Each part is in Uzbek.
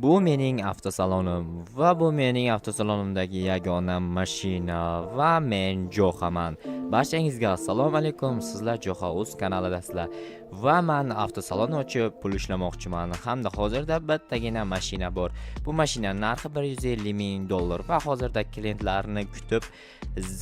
Bu mening avtosalonim va bu mening avtosalonimdagi yagona mashina va men Jo'xaman. Barchangizga assalomu alaykum. Sizlar Jo'xa o'z kanalidasizlar va men avtosalon ochib pul ishlamoqchiman. Hamda hozirda bittagina mashina bor. Bu mashinaning narxi $150,000 va hozirda klientlarni kutib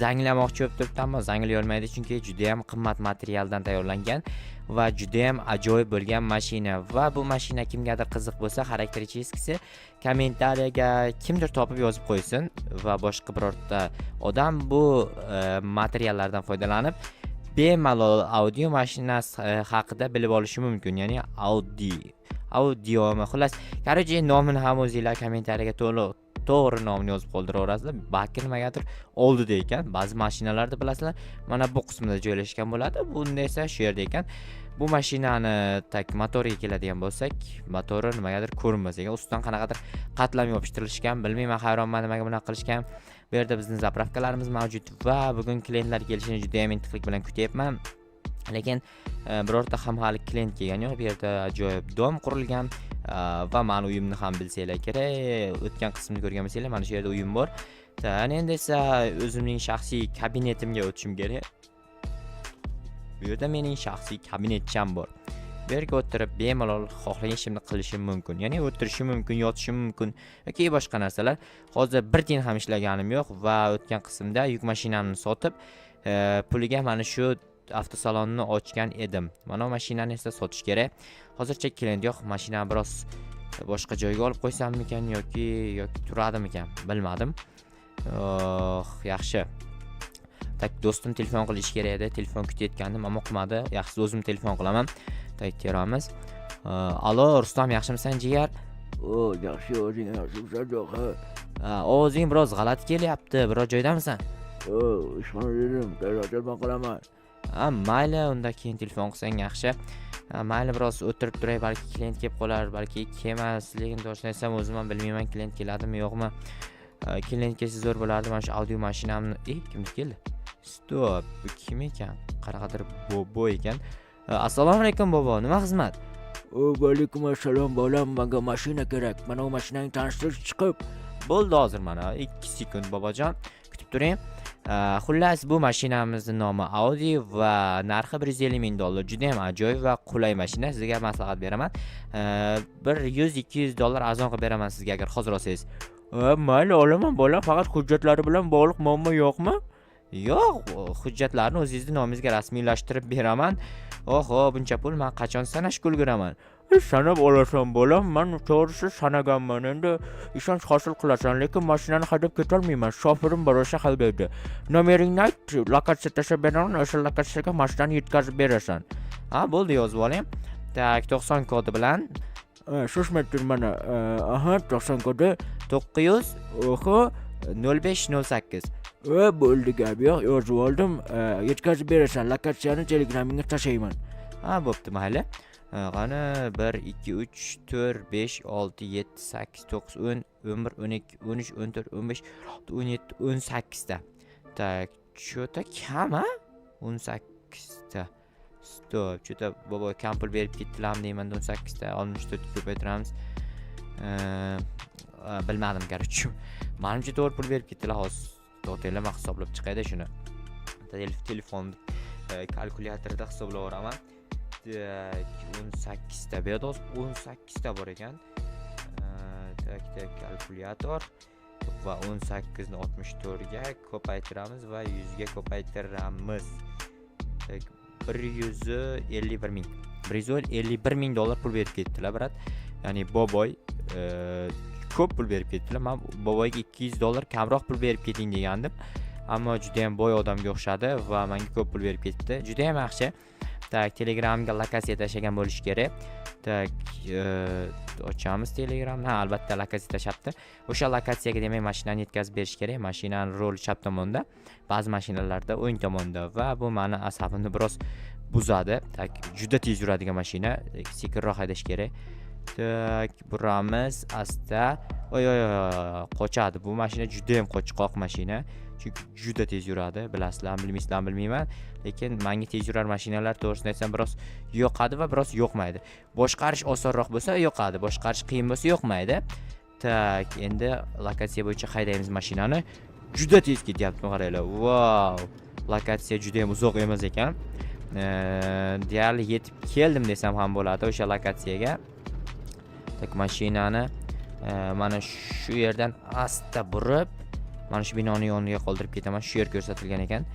zanglamoqchi bo'lib turibdi, ammo zanglay olmaydi chunki juda ham qimmat materialdan tayyorlangan va juda ham ajoyib bo'lgan mashina. Va bu mashina kimgadir qiziq bo'lsa, xarakteristikasi kommentariyaga kimdir topib yozib qo'ysin va boshqa birorta odam bu materiallardan foydalanib bemalol audio mashinasi haqida bilib olishi mumkin. Ya'ni audiomi, xullas, короче, nomini ham o'zingizlar kommentariyaga to'g'ri nomini yozib qoldiraverasizlar. Balki nimagadir oldida ekan. Ba'zi mashinalarda bilasizlar, mana bu qismida joylashgan bo'ladi. Bunda esa shu yerda ekan. Bu mashinani motoriga keladigan bo'lsak, motori nimagadir ko'rinmas ekan. Ustidan qanaqadir qatlam yopishtirilgan, bilmayman, hayronman nimaga bunaqa qilishgan. Bu yerda bizning zapravkalarimiz mavjud va bugun klientlar kelishini juda ham intiqlik bilan kutyapman. Lekin birorta ham hali klient kelgani yo'q. Bu yerda ajoyib dom qurilgan va meni uyimni ham bilsanglar kerak. O'tgan qismini ko'rgan bo'lsanglar, mana shu yerda uyim bor. Endi esa o'zimning shaxsiy kabinetimga o'tishim kerak. Bu yerda mening shaxsiy kabinetcham bor. Bu yerga o'tirib bemalol xohlagan ishimni qilishim mumkin. Ya'ni o'tirishim mumkin, yotishim mumkin yoki boshqa narsalar. Hozir bir tiyin ham ishlaganim yo'q va o'tgan qismda yuk mashinamni sotib, puliga mana shu avtosalonni ochgan edim. Mana bu mashinani esa sotish kerak. Hozircha klient yo'q. Mashinani biroz boshqa joyga olib qo'ysammikan yoki turadimikan, bilmadim. Yaxshi. Do'stim telefon qilish kerak edi. Telefon kutayotgandim, ammo qilmadi. Yaxshisi o'zim telefon qilaman. Teramiz. Alo, Rustam, yaxshimisan jigar? Yaxshi, o'zing yaxshimisan Jo'xa? Ovozing biroz g'alati kelyapti. Biror joydamisan? Ishxonadaman, telefon qilaman. Mayli, unda keyin telefon qilsang yaxshi. Mayli, biroz o'tirib turay, balki klient kelib qolar, balki kelmas. Lekin to'g'risini aytsam, o'zim ham bilmayman klient keladimi, yo'qmi. Klient kelsa zo'r bo'lardi. Mana shu audio mashinamni, kimdir keldi? Stop, bu kim ekan? Qaraqadir bobo ekan. Assalomu alaykum bobo, nima xizmat? Va alaykum assalom bolam, menga mashina kerak. Mana bu mashinani tanishtirish chiqib. Bo'ldi, hozir mana 2 sekund bobojon, kutib turing. Xullas, bu mashinamizning nomi Audi va narxi $150,000. Juda ham ajoyib va qulay mashina. Sizga maslahat beraman. $100-200 arzon qilib beraman sizga agar hozir olsangiz. Mayli, olaman bolam, faqat hujjatlari bilan bog'liq muammo yo'qmi? Yo'q, hujjatlarni o'zingizning nomingizga rasmiylashtirib beraman. Oho, buncha pul men qachon sanashga ulguraman? Sanab olasan bolam, men to'g'risi sanaganman. Endi ishonch hosil qilasan, lekin mashinani haydab ketolmayman. Shoferim bor o'sha haydaydi. Nomeringni ayt, lokatsiya tashlab beraman, o'sha lokatsiyaga mashinani yetkazib berasan. Bo'ldi, yozib oling. 90 kodi bilan shoshmaydir mana. 90 kodi 900 0508. Bo'ldi, gap yo'q, yozib oldim. Yetkazib berasan, lokatsiyani telegramingga tashlayman. Bo'pti, mayli. Qani 1 2 3 4 5 6 7 8 9 10 11 12 13 14 15 17 18 ta. Tak, cho'ta kam, 18 ta. Stop, cho'ta bobo kam pul berib ketdilarmi deyman, 18 ta 64 ga ko'paytiramiz. Bilmadim, короче. Menimcha to'g'ri pul berib ketdilar. Hozir to'g'rilama hisoblab chiqaydi shuni. Telefon kalkulyatorida hisoblayveraman. 18 ta, bu yerda 18 ta bor ekan. Kalkulyator va 18 ni 64 ga ko'paytiramiz va 100 ga ko'paytiramiz. $151,000 pul berib ketdilar, brat. Ya'ni boboy ko'p pul berib ketdilar. Men boboyga $200 kamroq pul berib keting degandim. Ammo juda ham boy odamga o'xshadi va menga ko'p pul berib ketdi. Juda ham yaxshi. Telegramga lokatsiya tashlagan bo'lish kerak. Ochamiz Telegramni. Albatta lokatsiya tashlabdi. O'sha lokatsiyaga demak mashinani yetkazib berish kerak. Mashinaning roli chap tomonda, ba'zi mashinalarda o'ng tomonda va bu meni asabimni biroz buzadi. Juda tez yuradigan mashina, sekinroq haydash kerak. Buramiz asta. Qochadi. Bu mashina juda ham qochqoq mashina. Chunki juda tez yuradi. Bilasizlarmi, bilmaysizlarmi bilmayman. Lekin menga tez yurar mashinalar to'g'risini aytsam biroz yoqadi va biroz yoqmaydi. Boshqarish osonroq bo'lsa yoqadi, boshqarish qiyin bo'lsa yoqmaydi. Tak, endi lokatsiya bo'yicha haydaymiz mashinani. Juda tez ketyapti, qaranglar. Vau! Lokatsiya juda ham uzoq emas ekan. Deyarli yetib keldim desam ham bo'ladi o'sha lokatsiyaga. Tak, mashinani mana shu yerdan asta burib, mana shu binoni yoniga qoldirib ketaman. Shu yer ko'rsatilgan ekan.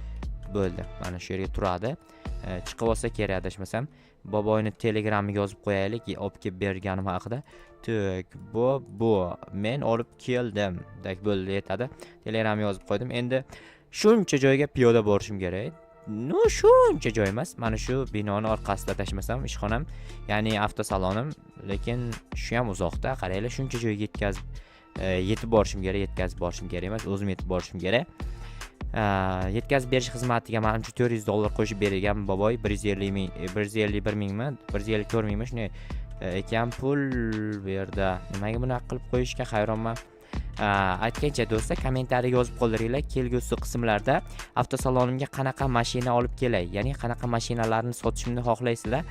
Bo'ldi. Mana shu yerga turadi. Chiqib olsa kerak adashmasam. Boboyni telegrammiga yozib qo'yaylik, olib kelib berganim haqida. Tak, bu men olib keldim. Tak, bo'ldi, yetadi. Telegramga yozib qo'ydim. Endi shuncha joyga piyoda borishim kerak. No, shuncha joy emas. Mana shu binoni orqasida tashmasam ishxonam, ya'ni avtosalonim, lekin shu ham uzoqda. Qaranglar, shuncha joyga yetib borishim kerak, yetkazib borishim kerak emas, o'zim yetib borishim kerak. Yetkazib berish xizmatiga menimcha $400 qo'shib bergan boboy, 151 mingmi, 154 mingmi shunday ekan pul bu yerda. Nimaga bunaqa qilib qo'yishga hayronman. Aytgancha do'stlar, kommentariyaga yozib qoldiringlar, kelgusi qismlarda avtosalonimga qanaqa mashina olib kelay, ya'ni qanaqa mashinalarni sotishimni xohlaysizlar.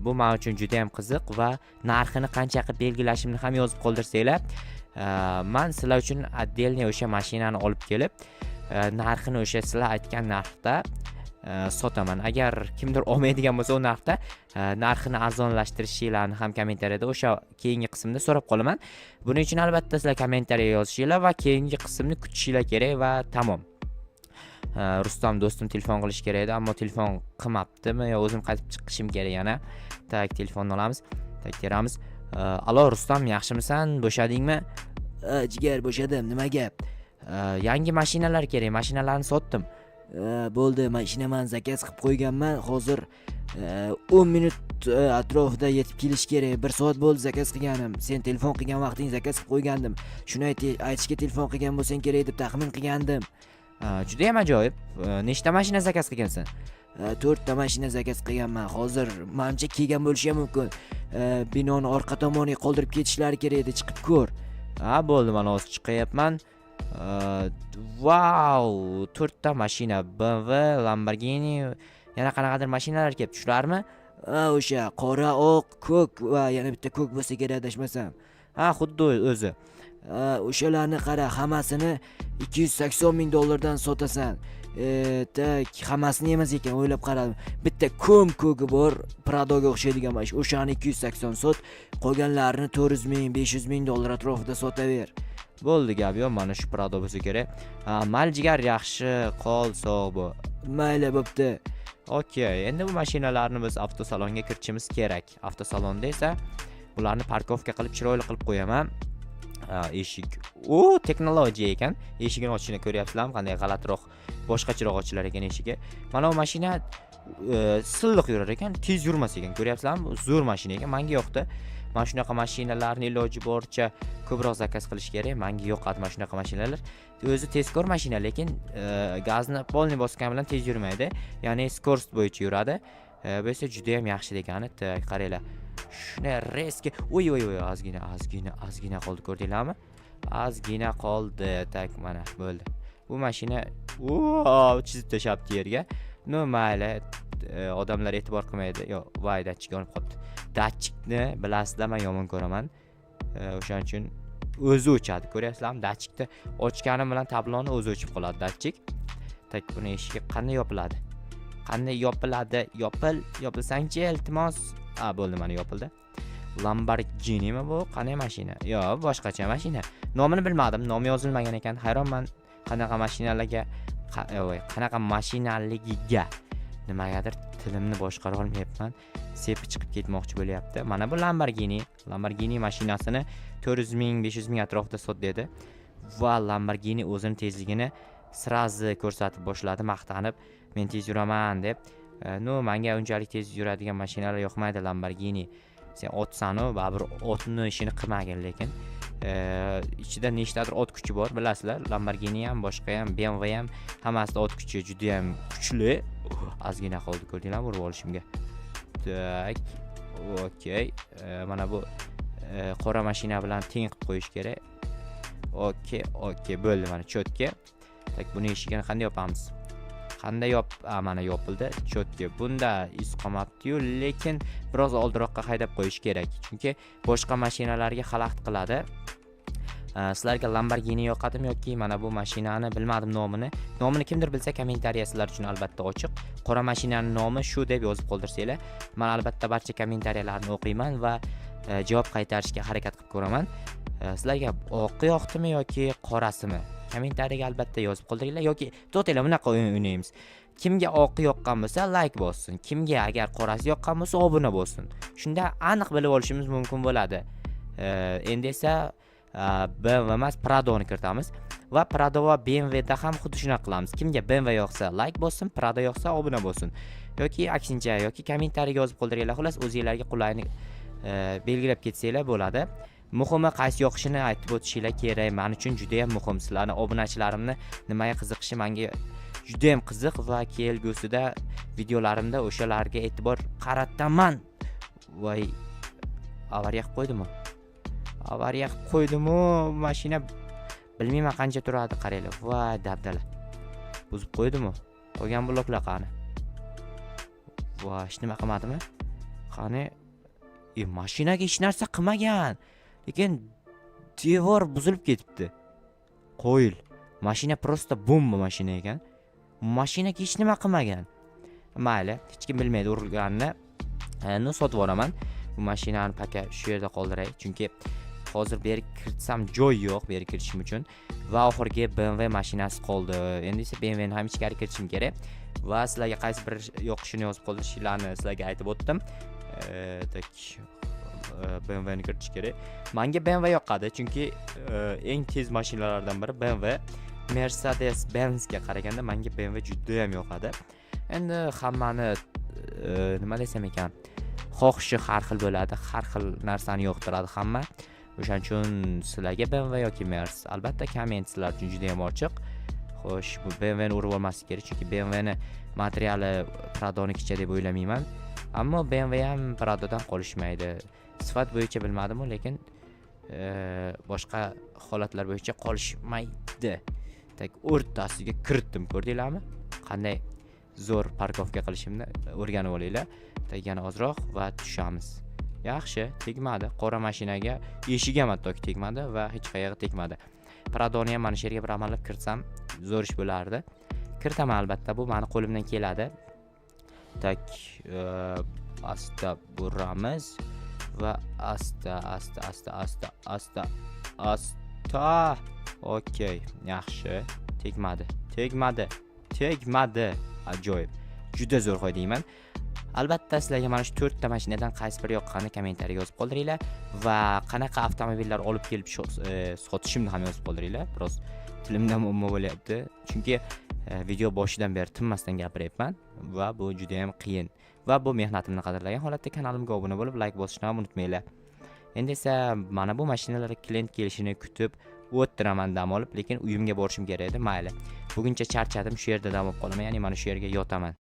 Bu men uchun juda ham qiziq va narxini qancha qilib belgilashimni ham yozib qoldirsanglar, men sizlar uchun отдельный o'sha mashinani olib kelib, narxini o'sha sizlar aytgan narxda sotaman. Agar kimdir olmaydigan bo'lsa, u narxda narxini arzonlashtirishinglarni ham kommentariyada o'sha keyingi qismda so'rab qolaman. Buning uchun albatta sizlar kommentariyaga yozishinglar va keyingi qismni kutishinglar kerak va tamom. Rustam do'stim telefon qilish kerak edi, ammo telefon qilmabdimi yo o'zim qaytib chiqishim kerak yana. Tak, telefonni olamiz. Tak, teramiz. Alo Rustam, yaxshimisan? Bo'shadingmi? Jigar, bo'shadim. Nima gap? Yangi mashinalar kerak, mashinalarni sotdim. Bo'ldi, mashina men zakaz qilib qo'yganman. Hozir 10 minut atrofida yetib kelish kerak. 1 soat bo'ldi zakaz qilganim. Sen telefon qilgan vaqting zakaz qilib qo'ygandim. Shuni aytishga telefon qilgan bo'lsang kerak deb taxmin qilgandim. Juda ham ajoyib. Nechta mashina zakaz qilgansan? 4 ta mashina zakaz qilganman. Hozir menimcha kelgan bo'lishi ham mumkin. Binoni orqa tomoniga qoldirib ketishlari kerak edi, chiqib ko'r. Bo'ldi, men hozir chiqyapman. Vau, 4 ta mashina, BMW, Lamborghini, yana qanaqadir mashinalar kelibdi, shularmi? O'sha qora, oq, ko'k va yana bitta ko'k bo'lsa kerak adashmasam. Xuddi o'zi. O'shalarni qara, hammasini $280 ming dan sotasan. Tak, hammasini emas ekan, o'ylab qaradim. Bitta ko'gi bor, Pradoga o'xshaydigan mashina. O'shani 280 sot, qolganlarini 400 ming, 500 ming dollar atrofida sotaver. Bo'ldi, gap yo'q, mana shu Prado bo'lsa kerak. Maljigar yaxshi, qol sog' bo'l. Mayli, bo'pti. Okey, endi bu mashinalarni biz avtosalonga kiritishimiz kerak. Avtosalonda esa ularni parkovka qilib chiroyli qilib qo'yaman. Eshik. Texnologiya ekan. Eshigini ochishini ko'ryapsizlarmi? Qanday g'alatiroq, boshqacharoq ochilar ekan eshigi. Mana bu mashina silliq yurar ekan, tez yurmas ekan. Ko'ryapsizlarmi? Zo'r mashina ekan, menga yoqdi. Mana shunaqa mashinalarni iloji boricha ko'proq zakaz qilish kerak. Menga yoqadi mana shunaqa mashinalar. O'zi tezkor mashina, lekin gazni polni bosgan bilan tez yurmaydi. Ya'ni skorost bo'yicha yuradi. Bu esa juda ham yaxshi degani. Qaranglar. Shunday reski. Oy, ozgina qoldi, ko'rdinglarmi? Ozgina qoldi. Tak, mana bo'ldi. Bu mashina chizib tashabdi yerga. No, mayli. Odamlar e'tibor qilmaydi. Yo'q, voy, datchik yonib qolibdi. Datchikni bilasizlar, men yomon ko'raman. O'shaning uchun o'zi o'chadi. Ko'ryapsizlarmi? Datchikni ochganim bilan tabloni o'zi o'chib qoladi datchik. Tak, buni eshigi qanday yopiladi? Qanday yopiladi? Yopilsangchi, iltimos. Bo'ldi, mana yopildi. Lamborghinimi bu? Qanday mashina? Yo'q, boshqacha mashina. Nomini bilmadim, nomi yozilmagan ekan. Hayronman qanaqa mashinaligiga. Nimagadir tilimni boshqara olmayapman. Sepi chiqib ketmoqchi bo'lyapti. Mana bu Lamborghini mashinasini 400 ming, 500 ming atrofida sot dedi. Va Lamborghini o'zining tezligini sirazi ko'rsatib boshladi, maqtanib, men tez yuraman deb. Menga unchalik tez yuradigan mashinalar yoqmaydi Lamborghini. Sen otsan-u, baribir otni ishini qilmagin, lekin ichida nechtadir ot kuchi bor, bilasizlar. Lamborghini ham, boshqa ham, BMW ham, hammasida ot kuchi juda ham kuchli. Ozgina qoldi, ko'rdinglarmi, urib olishimga. Tak. Okey. Mana bu qora mashina bilan teng qilib qo'yish kerak. Okey, bo'ldi, mana cho'tka. Tak, buni eshigini qanday yopamiz? Mana yopildi. Cho'tka. Bunda iz qolmabdi-yu, lekin biroz oldiroqqa haydab qo'yish kerak. Chunki boshqa mashinalarga xalaqit qiladi. Sizlarga Lamborghini yoqadimi yoki mana bu mashinani bilmadim nomini. Nomini kimdir bilsa kommentariya sizlar uchun albatta ochiq. Qora mashinaning nomi shu deb yozib qoldirsanglar, men albatta barcha kommentariyalarni o'qiyman va javob qaytarishga harakat qilib ko'raman. Sizlarga oqi yoqdimi yoki qorasimi? Kommentariyaga albatta yozib qoldiringlar yoki to'xtanglar, bunaqa o'ynaymiz. Kimga oqi yoqqan bo'lsa like bossin. Kimga agar qorasi yoqqan bo'lsa obuna bo'lsin. Shunda aniq bilib olishimiz mumkin bo'ladi. Endi esa BMW emas Pradoni kiritamiz va Prado va BMW da ham xuddi shunaqa qilamiz. Kimga BMW yoqsa like bossin, Prado yoqsa obuna bo'lsin. Yoki aksincha yoki kommentariyaga yozib qoldiringlar. Xullas o'zingizlarga qulaylik belgilab ketsanglar bo'ladi. Muhimi qaysi yoqishini aytib o'tishinglar kerak. Men uchun juda ham muhim. Sizlarning obunachilarimni nimaga qiziqishi menga juda ham qiziq va kelgusida videolarimda o'shalarga e'tibor qarataman. Voy, avariya qilib qo'ydimi? Mashina bilmayman qancha turadi, qaranglar. Voy, dabdala. Buzib qo'ydimi? Qolgan bloklar qani? Voy, hech nima qilmadimi? Qani, mashinaga hech narsa qilmagan. Lekin devor buzilib ketibdi. Qo'yil. Mashina prosta bomba mashina ekan. Mashinaga hech nima qilmagan. Mayli, hech kim bilmaydi urilganini. Sotib olaman. Bu mashinani paka shu yerda qoldiray, chunki hozir beri kiritsam joy yo'q beri kirishim uchun va oxirgi BMW mashinasi qoldi. Endi esa BMW ni ham ichkari kiritishim kerak va sizlarga qaysi bir yoqishini yozib qoldirishlarni sizlarga aytib o'tdim. BMW ni kiritish kerak. Menga BMW yoqadi, chunki eng tez mashinalardan biri BMW. Mercedes-Benz ga qaraganda menga BMW juda ham yoqadi. Endi hammani nima desam ekan, xohishi har xil bo'ladi, har xil narsani yoqtiradi hamma. O'shaning uchun sizlarga BMW yoki Mercedes albatta komment sizlar uchun juda ham ochiq. Xo'sh, bu BMW ni urib olmaslik kerak, chunki BMW ni materiali Pradonikicha deb o'ylamayman. Ammo BMW ham Pradodan qolishmaydi. Sifat bo'yicha bilmadim-ku, lekin boshqa holatlar bo'yicha qolishmaydi. Tak o'rtasiga kiritdim, ko'rdinglarmi? Qanday zo'r parkovka qilishimni o'rganib olinglar. Yana ozroq va tushamiz. Yaxshi, tegmadi. Qora mashinaga eshigi ham hattoki tegmadi va hech qayerga tegmadi. Pradoni ham mana shu yerga bir amallab kirtsam zo'r ish bo'lardi. Kiritaman albatta, bu meni qo'limdan keladi. Tak asta buramiz va asta. Okey, yaxshi. Tegmadi. Ajoyib. Juda zo'r qo'ydingman. Albatta sizlarga mana shu 4 ta mashinadan qaysi biri yoqqanini kommentariyaga yozib qoldiringlar va qanaqa avtomobillar olib kelib sotishimni ham yozib qoldiringlar. Biroz tilimdan muammo bo'lyapti, chunki video boshidan beri tinmasdan gapiryapman va bu juda ham qiyin. Va bu mehnatimni qadrlagan holatda kanalimga obuna bo'lib, like bosishni ham unutmanglar. Endi esa mana bu mashinalarga klient kelishini kutib o'tiraman dam olib, lekin uyimga borishim kerak edi. Mayli. Buguncha charchadim, shu yerda dam olib qolaman, ya'ni mana shu yerga yotaman.